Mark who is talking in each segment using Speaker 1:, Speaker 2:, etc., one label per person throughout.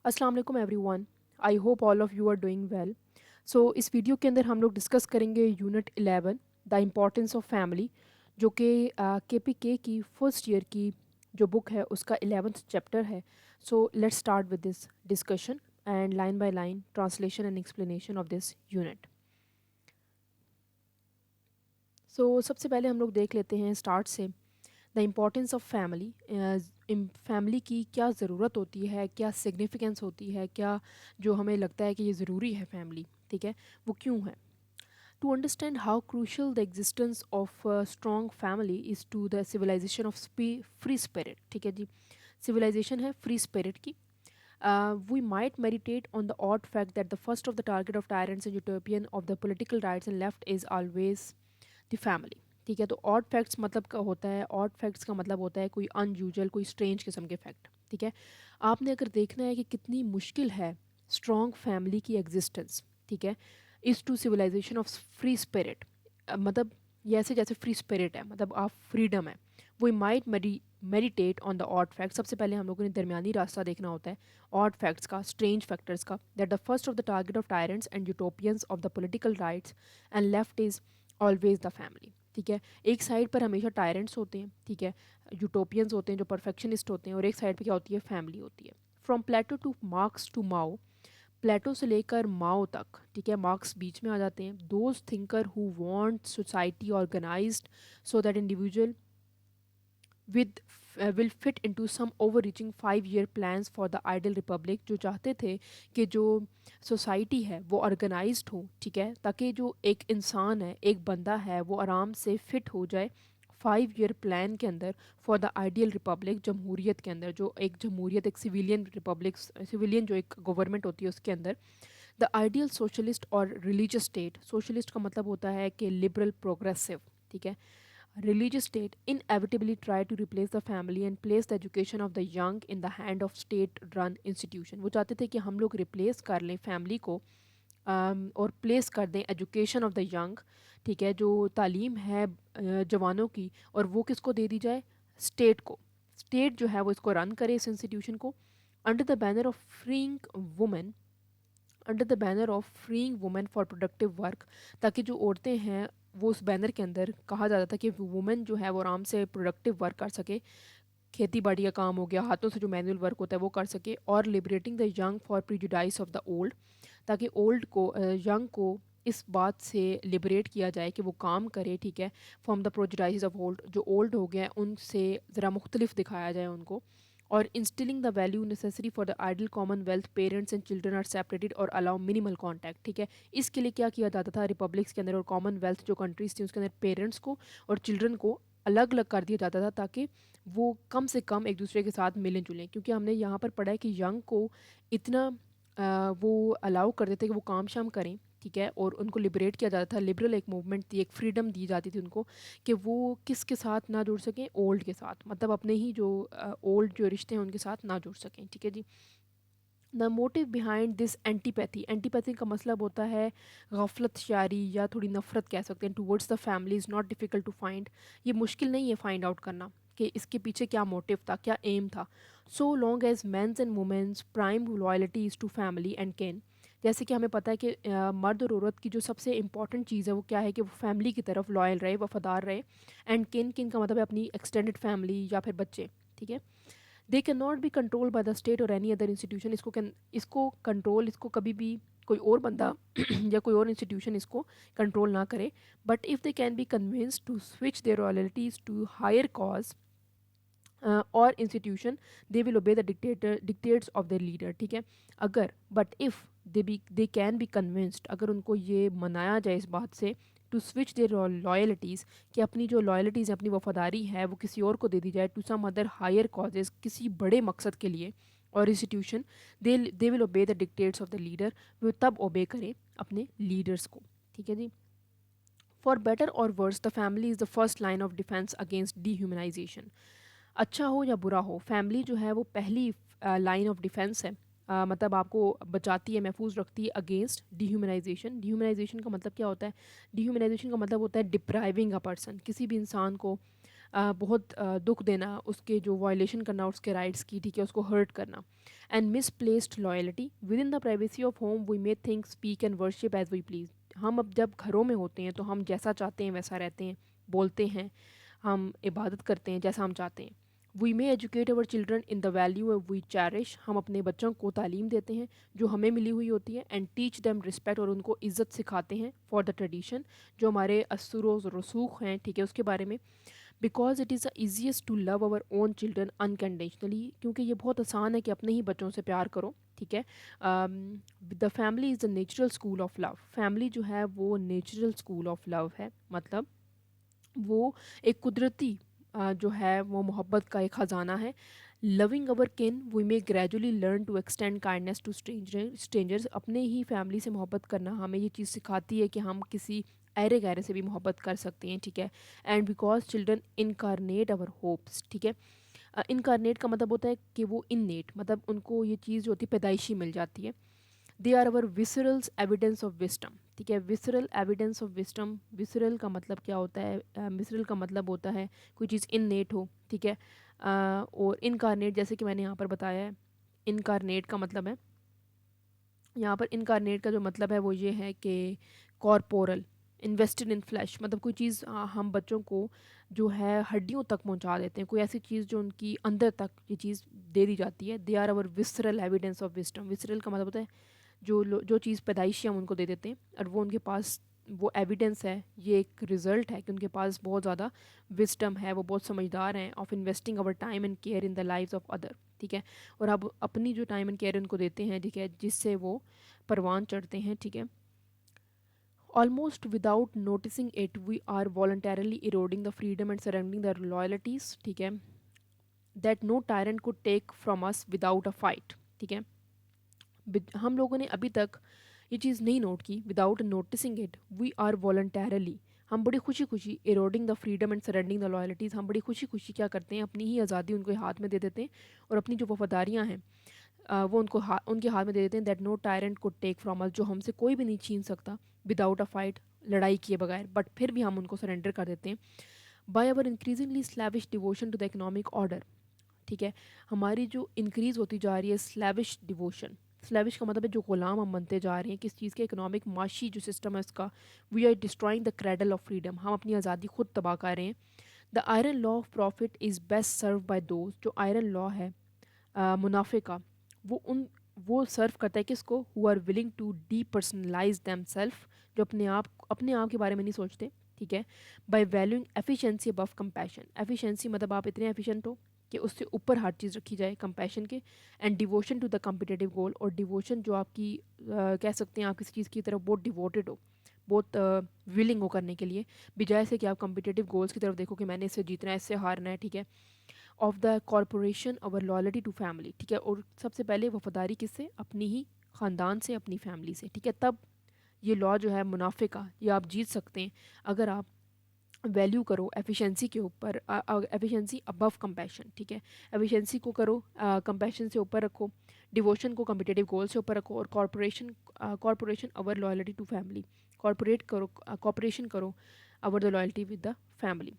Speaker 1: अस्सलाम वालेकुम everyone. I hope all of you are doing well. So इस video के अंदर हम लोग डिस्कस करेंगे unit 11 the importance of family, जो कि केपीके की फर्स्ट ईयर की जो बुक है उसका 11th चैप्टर है। So let's start with this discussion and line by line translation and explanation of this unit. So सबसे पहले हम लोग देख लेते हैं स्टार्ट से the importance of family. Family की क्या ज़रूरत होती है, क्या सिग्निफिकेंस होती है, क्या जो हमें लगता है कि ये ज़रूरी है फैमिली, ठीक है, वो क्यों है। To understand how crucial the existence of strong family is to the civilisation of free spirit, ठीक है जी। सिविलाइजेशन है फ्री स्पिरिट की। We might meditate on the odd fact that the first of the target of tyrants and utopian of the political rights and left is always the family, ठीक है। तो odd facts मतलब का होता है, odd facts का मतलब होता है कोई अनयूजुअल, कोई स्ट्रेंज किस्म के फैक्ट, ठीक है। आपने अगर देखना है कि कितनी मुश्किल है स्ट्रॉन्ग फैमिली की एग्जिस्टेंस, ठीक है, is to civilisation of free spirit, मतलब ये ऐसे जैसे फ्री स्पिरिट है, मतलब आप फ्रीडम है। वो might meditate on the odd fact. सबसे पहले हम लोगों ने दरमियानी रास्ता देखना होता है ऑड फैक्ट्स का, स्ट्रेंज फैक्टर्स का, that the first of the target of tyrants and utopians of the political rights and left is always the family, ठीक है। एक साइड पर हमेशा टायरेंट्स होते हैं, ठीक है, यूटोपियंस होते हैं जो परफेक्शनिस्ट होते हैं, और एक साइड पे क्या होती है, फैमिली होती है। From Plato to Marx to Mao, Plato से लेकर माओ तक, ठीक है, मार्क्स बीच में आ जाते हैं। Those thinker who want society organised so that individual with will fit into some overreaching 5 year plans for the ideal republic, जो चाहते थे कि जो सोसाइटी है वो ऑर्गेनाइज्ड हो, ठीक है, ताकि जो एक इंसान है, एक बंदा है, वो आराम से फिट हो जाए 5 year प्लान के अंदर फॉर द आइडियल रिपब्लिक, जमहूरियत के अंदर, जो एक जमहूरियत, एक सिविलियन रिपब्लिक, सिविलियन जो एक गवर्नमेंट होती है उसके अंदर। द आइडियल सोशलिस्ट और रिलीजियस स्टेट, सोशलिस्ट का मतलब होता है कि लिबरल प्रोग्रेसिव, ठीक है, religious state inevitably try to replace the family and place the education of the young in the hand of state run institution। वो चाहते थे कि हम लोग रिप्लेस कर लें फैमिली को, और प्लेस कर दें एजुकेशन ऑफ द यंग, ठीक है, जो तालीम है जवानों की, और वो किसको दे दी जाए, स्टेट को। स्टेट जो है वो इसको रन करे, इस इंस्टीट्यूशन को, under the banner of freeing women, under the banner of freeing women for productive work, ताकि जो औरतें हैं वो उस बैनर के अंदर कहा जाता था कि वुमेन जो है वो आराम से प्रोडक्टिव वर्क कर सके, खेती बाड़ी का काम हो गया, हाथों से जो मैनुअल वर्क होता है वो कर सके, और liberating the young for prejudice of the old, ताकि ओल्ड को, यंग को इस बात से लिबरेट किया जाए कि वो काम करे, ठीक है, फ्रॉम द प्रोजुडाइस ऑफ ओल्ड, जो ओल्ड हो गया है उनसे ज़रा मुख्तलिफ दिखाया जाए उनको। और instilling the value necessary for the ideal commonwealth, parents and children are separated और अलाउ मिनिमल कॉन्टैक्ट, ठीक है। इसके लिए क्या किया जाता था रिपब्लिक्स के अंदर और कॉमन वेल्थ जो कंट्रीज थी उसके अंदर, पेरेंट्स को और चिल्ड्रन को अलग अलग कर दिया जाता था, ताकि वो कम से कम एक दूसरे के साथ मिलें जुलें। क्योंकि हमने यहाँ पर पढ़ा है कि यंग को इतना वो अलाउ कर देते कि वो काम शाम करें, ठीक है, और उनको लिबरेट किया जाता था। लिबरल एक मूवमेंट थी, एक फ्रीडम दी जाती थी उनको कि वो किसके साथ ना जुड़ सकें, ओल्ड के साथ, मतलब अपने ही जो ओल्ड जो रिश्ते हैं उनके साथ ना जुड़ सकें, ठीक है जी। The motive behind this antipathy, antipathy का मतलब होता है गफलत शारी या थोड़ी नफरत कह सकते हैं, towards the family is not difficult to find. ये मुश्किल नहीं है फाइंड आउट करना कि इसके पीछे क्या मोटिव था, क्या एम था। So long as men's and women's prime loyalty is to family and kin, जैसे कि हमें पता है कि मर्द और औरत की जो सबसे इंपॉर्टेंट चीज़ है वो क्या है कि वो फैमिली की तरफ लॉयल रहे, वफादार रहे। एंड किन किन का मतलब है अपनी एक्सटेंडेड फैमिली या फिर बच्चे, ठीक है। They can not be control by the state और एनी अदर इंस्टीट्यूशन, इसको कंट्रोल, इसको कभी भी कोई और बंदा या कोई और इंस्टीट्यूशन इसको कंट्रोल ना करे। But if they can be convince to switch their loyalties to higher cause or institution, they will obey the dictates of the leader, ठीक है। अगर but if they can be convinced, अगर उनको ये मनाया जाए इस बात से, टू स्विच देयर लॉयल्टीज़, कि अपनी जो लॉयल्टीज़ अपनी वफादारी है वो किसी और को दे दी जाए, to some other higher causes, किसी बड़े मकसद के लिए, और institution, they will obey the dictates of the leader, वो तब ओबे करें अपने लीडर्स को, ठीक है जी। For better or worse the family is the first line of defence against dehumanisation. अच्छा हो या बुरा हो, फैमिली जो है वो पहली लाइन ऑफ डिफेंस है, मतलब आपको बचाती है, महफूज रखती है अगेंस्ट डीह्यूमनाइजेशन। डीह्यूमनाइजेशन का मतलब क्या होता है, डीह्यूमनाइजेशन का मतलब होता है डिप्राइविंग अ पर्सन, किसी भी इंसान को बहुत दुख देना, उसके जो वायलेशन करना उसके राइट्स की, ठीक है, उसको हर्ट करना। And misplaced loyalty within the privacy of home we may think speak and worship as we please. हम अब जब घरों में होते हैं तो हम जैसा चाहते हैं वैसा रहते हैं, बोलते हैं, हम इबादत करते हैं जैसा हम चाहते हैं। We may educate our children in the value we cherish. हम अपने बच्चों को तालीम देते हैं जो हमें मिली हुई होती है। एंड टीच देम रिस्पेक्ट, और उनको इज़्ज़त सिखाते हैं फॉर द ट्रेडिशन, जो हमारे असुर रसूख हैं, ठीक है, उसके बारे में। Because it is the easiest to love our own children unconditionally, क्योंकि ये बहुत आसान है कि अपने ही बच्चों से प्यार करो, ठीक है। The family is the natural school of love. Family जो है वो नेचुरल स्कूल ऑफ लव है, मतलब वो एक कुदरती जो है वो मोहब्बत का एक ख़जाना है। Loving our kin we may gradually learn to extend kindness to strangers. अपने ही फैमिली से मोहब्बत करना हमें ये चीज़ सिखाती है कि हम किसी अरे गहरे से भी मोहब्बत कर सकते हैं, ठीक है। And because children incarnate our hopes, ठीक है। इनकारनेट का मतलब होता है कि वो इननेट, मतलब उनको ये चीज़ जो होती है पैदाइशी मिल जाती है। They are our viscerals evidence of wisdom, ठीक है। Visceral evidence of wisdom, visceral का मतलब क्या होता है, विसरल का मतलब होता है कोई चीज़ इननेट हो, ठीक है। और इनकारनेट जैसे कि मैंने यहाँ पर बताया है, इनकारनेट का मतलब है, यहाँ पर इनकारनेट का जो मतलब है वो ये है कि कॉरपोरल, इन्वेस्टेड इन फ्लैश, मतलब कोई चीज़ हम बच्चों को जो है हड्डियों तक पहुँचा देते हैं, कोई ऐसी चीज़ जो उनकी अंदर तक ये चीज़ दे दी जाती है। They are our visceral evidence of wisdom. Visceral का मतलब होता है जो चीज़ पैदाइशी हम उनको दे देते हैं और वो उनके पास वो एविडेंस है, ये एक रिजल्ट है कि उनके पास बहुत ज़्यादा विस्डम है, वो बहुत समझदार हैं, of investing our time and care in the lives of other, ठीक है। और अब अपनी जो टाइम एंड केयर उनको देते हैं, ठीक है, जिससे वो परवान चढ़ते हैं, ठीक है। Almost without noticing it we are voluntarily eroding the freedom and surrendering the loyalties, ठीक है, that no tyrant could take from us without a fight, ठीक है। हम लोगों ने अभी तक ये चीज़ नहीं नोट की, without noticing it we are voluntarily, हम बड़ी खुशी खुशी eroding the freedom and surrendering the loyalties, हम बड़ी खुशी खुशी क्या करते हैं, अपनी ही आज़ादी उनके हाथ में दे देते हैं और अपनी जो वफादारियाँ हैं वो उनके हाथ में दे देते हैं। That no tyrant could take from us, जो हमसे कोई भी नहीं छीन सकता विदाउट अ फाइट, लड़ाई किए बगैर, बट फिर भी हम उनको सरेंडर कर देते हैं। By our increasingly slavish devotion to the economic order, ठीक है। हमारी जो इंक्रीज़ होती जा रही है स्लैविश डिवोशन, स्लैविश का मतलब है जो गुलाम हम बनते जा रहे हैं किस चीज़ के, इकोनॉमिक माशी जो सिस्टम है उसका। We are destroying the cradle of freedom, हम अपनी आज़ादी खुद तबाह कर रहे हैं। The iron law of profit is best serve by those, जो आयरन लॉ है मुनाफे का, वो सर्व करता है किसको, who are willing to depersonalise them self, जो अपने आप के बारे में नहीं सोचते, ठीक है। By valuing efficiency above compassion, efficiency मतलब आप इतने एफिशिएंट हो कि उससे ऊपर हर चीज़ रखी जाए कंपैशन के। And devotion to the competitive goal, और डिवोशन जो आपकी कह सकते हैं आप किसी चीज़ की तरफ बहुत डिवोटेड हो, बहुत विलिंग हो करने के लिए, बजाय से कि आप कम्पिटेटिव गोल्स की तरफ देखो कि मैंने इससे जीतना है, इससे हारना है, ठीक है। Of the corporation our loyalty to family, ठीक है। और सबसे पहले वफादारी किससे, अपनी ही ख़ानदान से, अपनी फैमिली से, ठीक है। तब ये लॉ जो है मुनाफे का, ये आप जीत सकते हैं अगर आप वैल्यू करो एफिशिएंसी के ऊपर, एफिशिएंसी अबव कंपैशन, ठीक है। एफिशिएंसी को करो कंपैशन से ऊपर रखो, डिवोशन को कम्पिटेटिव गोल से ऊपर रखो, और corporation our loyalty to family, cooperation करो our the loyalty with the family.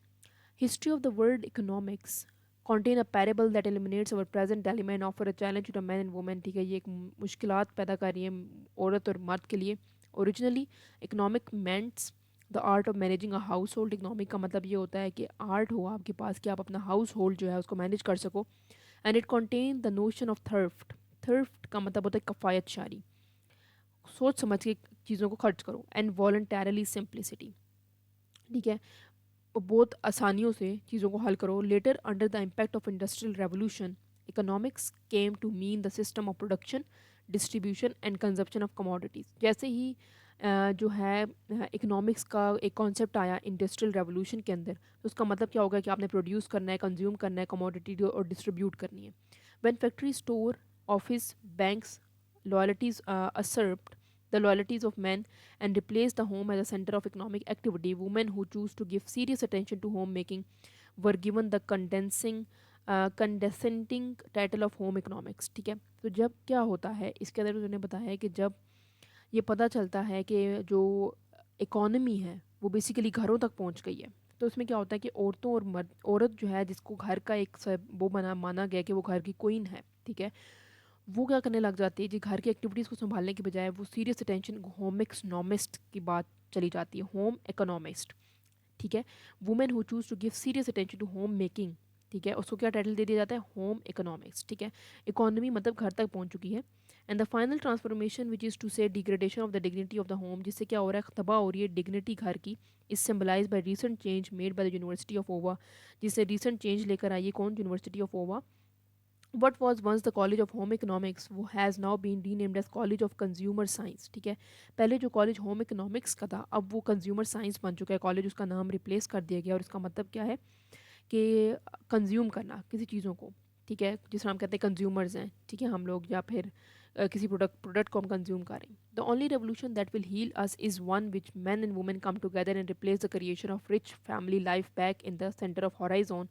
Speaker 1: History of the world economics contain a parable that eliminates our present dilemma and offer a challenge to the men and women, ठीक है। ये एक मुश्किलात पैदा कर रही है औरत और मर्द के लिए। Originally economic meant the art of managing a household, economic का मतलब ये होता है कि आर्ट हो आपके पास कि आप अपना हाउस होल्ड जो है उसको मैनेज कर सको। And it contain the notion of thrift, thrift का मतलब होता है कफ़ायत शारी, सोच समझ के चीज़ों को खर्च करो। एंड वॉलंटरली सिंप्लिसिटी, ठीक है, बहुत आसानियों से चीज़ों को हल करो। Later under the impact of industrial revolution economics came to mean the system of production, distribution and consumption of commodities. जैसे ही जो है इकोनॉमिक्स का एक कॉन्सेप्ट आया इंडस्ट्रियल रेवोल्यूशन के अंदर, तो उसका मतलब क्या होगा कि आपने प्रोड्यूस करना है, कंज्यूम करना है कमोडिटी और डिस्ट्रीब्यूट करनी है। When factory, store, office, banks, loyalties usurped the loyalties of men and replace the home as a center of economic activity, women who choose to give serious attention to homemaking were given the condescending title of home economics, ठीक है। तो जब क्या होता है इसके अंदर उन्होंने बताया है कि जब ये पता चलता है कि जो इकोनॉमी है वो बेसिकली घरों तक पहुंच गई है, तो उसमें क्या होता है कि औरतों और मर्द, औरत जो है जिसको घर का एक वो बना माना गया कि वो घर की क्वीन है, ठीक है, वो क्या करने लग जाती है जी, घर की एक्टिविटीज़ को संभालने की बजाय वो सीरियस अटेंशन होम इकोनॉमिस्ट की बात चली जाती है, होम इकोनॉमिस्ट, ठीक है। Women who choose to give serious attention to homemaking, ठीक है, उसको क्या टाइटल दे दिया जाता है, होम इकोनॉमिक्स, ठीक है। इकोनॉमी मतलब घर तक पहुंच चुकी है। And the final transformation which is to say degradation of the dignity of the home, जिससे क्या हो रहा है, तबाह हो रही है डिग्निटी घर की, is symbolise by recent change made by the university of Iowa, जिससे रीसेंट चेंज लेकर आई है कौन, university of Iowa. what was once the College of Home Economics वो has now been renamed as College of Consumer Science, ठीक है। पहले जो कॉलेज होम इकोनॉमिक्स का था अब वो कंज्यूमर साइंस बन चुका है कॉलेज, उसका नाम रिप्लेस कर दिया गया और इसका मतलब क्या है कि कंज्यूम करना किसी चीज़ों को, ठीक है, जिस तरह हम कहते हैं कंज्यूमर्स हैं, ठीक है, हम लोग, या फिर किसी प्रोडक्ट को हम कंज्यूम करें। The only revolution that will heal us is one which man and women come together and replace the creation of rich family life back in the centre of horizon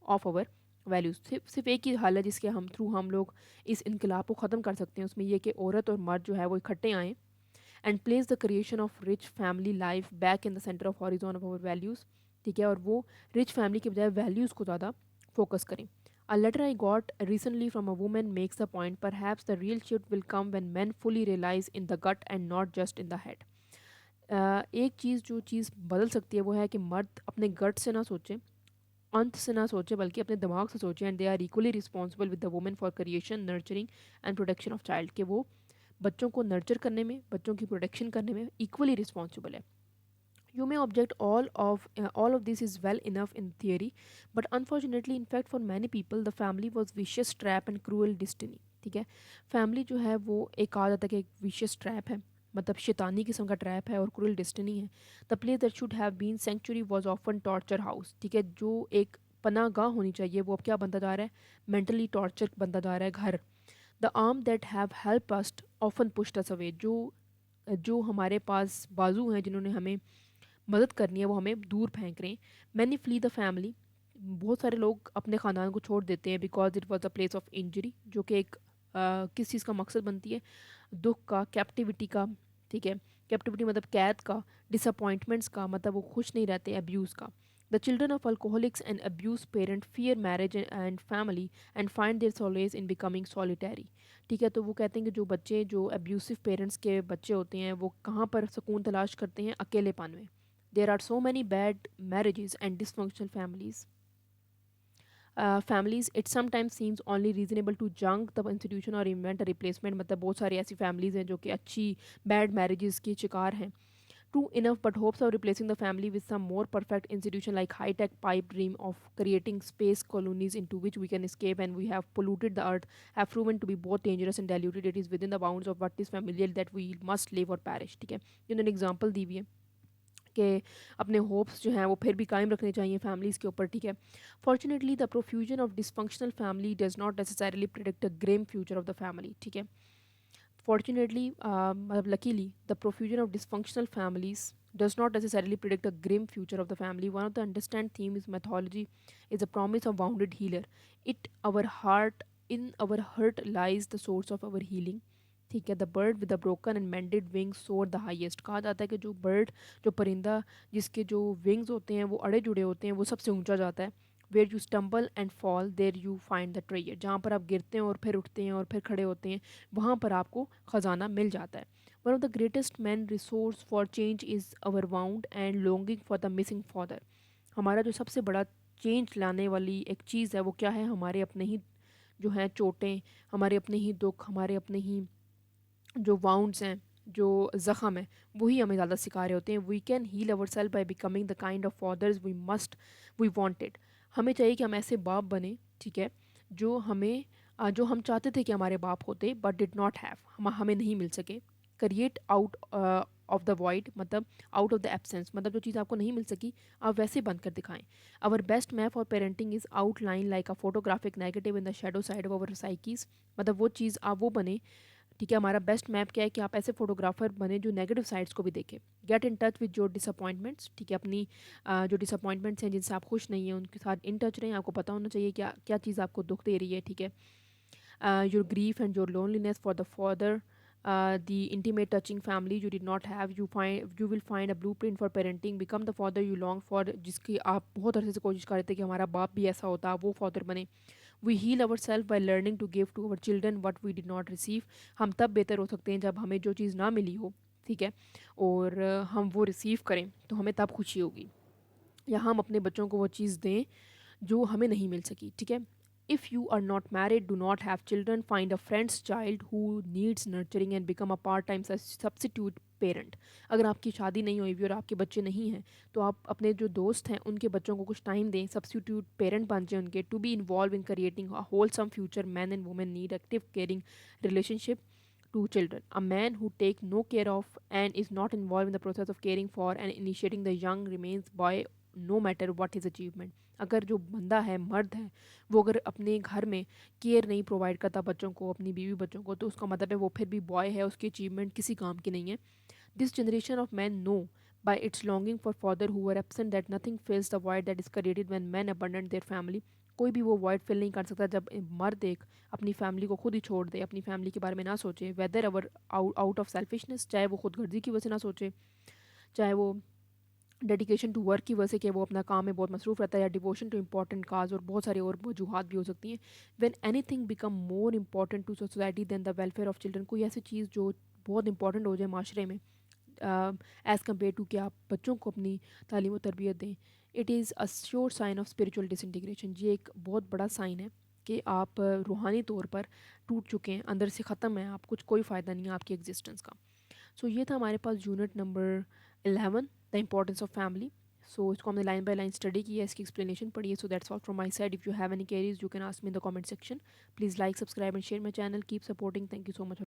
Speaker 1: of our values. सिर्फ एक ही हल है जिसके हम लोग इस इनकलाब को ख़त्म कर सकते हैं, उसमें यह कि औरत और मर्द जो है वो इकट्ठे आएँ and place the creation of rich family life back in the centre of horizon of our values, ठीक है, और वो रिच फैमिली के बजाय वैल्यूज़ को ज़्यादा फोकस करें। A letter I got recently from a woman makes the point, perhaps the real shift will come when men fully realize in the gut and not just in the head. एक चीज़ जो चीज़ बदल सकती है वो है कि मर्द अपने गट से ना सोचें, अंत से ना सोचे, बल्कि अपने दिमाग से सोचें, and they are equally responsible with the women for creation, nurturing and protection of child, कि वो बच्चों को नर्चर करने में, बच्चों की प्रोटेक्शन करने में इक्वली रिस्पॉन्सिबल है। You may object all of this is well enough in theory, but unfortunately, in fact, for many people, the family was vicious trap and cruel destiny. ठीक है, फैमिली जो है वो एक कहा जाता है कि एक विशियस ट्रैप है, मतलब शैतानी किस्म का ट्रैप है और क्रूअल डेस्टिनी है। The place that should have been sanctuary was often torture house, ठीक है, जो एक पनाह गाह होनी चाहिए वो अब क्या बनता जा रहा है, मेंटली टॉर्चर बनता जा रहा है घर। The arm that have help us often pushed us away, जो जो हमारे पास बाजू हैं जिन्होंने हमें मदद करनी है वो हमें दूर फेंक रहे हैं। मैनी फ्ली द फैमिली, बहुत सारे लोग अपने ख़ानदान को छोड़ देते हैं because it was a place of injury, जो कि एक किस चीज़ का मकसद बनती है, दुख का, कैप्टिविटी का, ठीक है, कैप्टिविटी मतलब कैद का, डिसअपॉइंटमेंट्स का, मतलब वो खुश नहीं रहते, अब्यूज़ का। The children of alcoholics and abuse parent fear marriage and family and find their solace in becoming solitary, ठीक है। तो वो कहते हैं कि जो बच्चे जो अब्यूसिव पेरेंट्स के बच्चे होते हैं वो कहाँ पर सुकून तलाश करते हैं, अकेलेपन में। There are so many bad marriages and dysfunctional families, it sometimes seems only reasonable to junk the institution or invent a replacement, मतलब बहुत सारी ऐसी families हैं जो कि अच्छी bad marriages के शिकार हैं। True enough, but hopes of replacing the family with some more perfect institution like high-tech pipe dream of creating space colonies into which we can escape and we have polluted the earth have proven to be both dangerous and diluted. It is within the bounds of what is familiar that we must live or perish, ठीक है। जिन्होंने example दी हुई है कि अपने hopes जो हैं वो फिर भी कायम रखने चाहिए फैमिलीज़ के ऊपर, ठीक है। Fortunately the profusion of dysfunctional family does not necessarily predict a Graeme future of the family, ठीक है। फॉर्चुनेटली मतलब luckily the profusion of dysfunctional families does not necessarily predict a grim future of the family. One of the understand theme is mythology is a promise of wounded healer. It our heart in our hurt lies the source of our healing, ठीक है। The bird with the broken and मेंडेड wings सोर the highest, कहा जाता है कि जो bird, जो परिंदा जिसके जो विंग्स होते हैं वो अड़े जुड़े होते हैं वो सबसे ऊंचा जाता है। Where you stumble and fall there you find the treasure, जहाँ पर आप गिरते हैं और फिर उठते हैं और फिर खड़े होते हैं वहाँ पर आपको ख़जाना मिल जाता है। One of the greatest man resource for change is our wound and longing for the missing father, हमारा जो सबसे बड़ा चेंज लाने वाली एक चीज़ है वो क्या है, हमारे अपने ही जो हैं चोटें, हमारे अपने ही दुख, हमारे अपने ही जो वाउंड्स हैं, जो ज़ख़म है, वही हमें ज़्यादा सिखा रहे होते हैं। We can heal our self by becoming the kind of fathers we wanted, हमें चाहिए कि हम ऐसे बाप बने, ठीक है, जो हमें जो हम चाहते थे कि हमारे बाप होते बट डिड नॉट हैव, हमें नहीं मिल सके। Create out of the void मतलब आउट ऑफ द एब्सेंस, मतलब जो चीज़ आपको नहीं मिल सकी आप वैसे बंद कर दिखाएं। Our best map for parenting is outline like a photographic negative in the shadow side of our साइकीज़, मतलब वो चीज़ आप वो बने, ठीक है। हमारा बेस्ट मैप क्या है कि आप ऐसे फोटोग्राफर बने जो नेगेटिव साइड्स को भी देखें। Get in touch with your disappointments, ठीक है, अपनी जो डिसअपॉइंटमेंट्स हैं जिनसे आप खुश नहीं हैं उनके साथ इन टच रहें, आपको पता होना चाहिए क्या क्या चीज़ आपको दुख दे रही है, ठीक है। Your grief and your loneliness for the father the intimate touching family you did not have, you will find a blueprint for parenting, become the father you long for, जिसकी आप बहुत अरसे से कोशिश कर रहे थे कि हमारा बाप भी ऐसा होता, वो फादर बने। We heal our self by learning to give to our children what we did not receive. हम तब बेहतर हो सकते हैं जब हमें जो चीज़ ना मिली हो, ठीक है, और हम वो रिसीव करें, तो हमें तब खुशी होगी, या हम अपने बच्चों को वो चीज़ दें जो हमें नहीं मिल सकी, ठीक है। If you are not married, do not have children, find a friend's child who needs nurturing and become a part time substitute parent. अगर आपकी शादी नहीं हुई भी और आपके बच्चे नहीं हैं, तो आप अपने जो दोस्त हैं उनके बच्चों को कुछ टाइम दें, सब्सिट्यूट पेरेंट बन जाए उनके, to be involve in creating a wholesome future. Man and women need active caring relationship to children. A man who takes no care of and is not involved in the process of caring for and initiating the young remains boy no matter what his achievement. अगर जो बंदा है, मर्द है, वो अगर अपने घर में केयर नहीं प्रोवाइड करता बच्चों को, अपनी बीवी बच्चों को, तो उसका मतलब है वो फिर भी बॉय है, उसकी अचीवमेंट किसी काम की नहीं है। This generation of man know by its longing for father who were absent that nothing fills the void that is created when men abandon their family. कोई भी वो void fill नहीं कर सकता जब मर्द एक अपनी फैमिली को खुद ही छोड़ दे, अपनी फैमिली के बारे में ना सोचे, whether our out of selfishness, चाहे वो खुद गर्जी की वजह से ना सोचे, चाहे वो डेडिकेशन टू वर्क की वजह से कि वो अपना काम में बहुत मसरूफ रहता है, या डिवोशन टू इंपॉर्टेंट काज, और बहुत सारी और वजूहत भी हो सकती हैं। When anything become more important to society than the welfare of children, कोई ऐसी चीज़ जो बहुत इंपॉर्टेंट हो जाए माशरे में एज़ कम्पेयर टू कि आप बच्चों को अपनी तालीम और तरबियत दें, it is a sure sign of spiritual disintegration. ये एक बहुत बड़ा साइन है कि आप रूहानी तौर पर टूट चुके हैं, अंदर से ख़त्म है आप, कुछ कोई फ़ायदा नहीं है आपकी एग्जिस्टेंस का। सो ये था हमारे पास unit number 11, the importance of family. So इसको हमने लाइन बाय लाइन स्टडी की है, इसकी एक्सप्लेनेशन पढ़ी है। So that's all from my side. If you have any queries you can ask me in the comment section. Please like, subscribe and share my channel. Keep supporting. Thank you so much.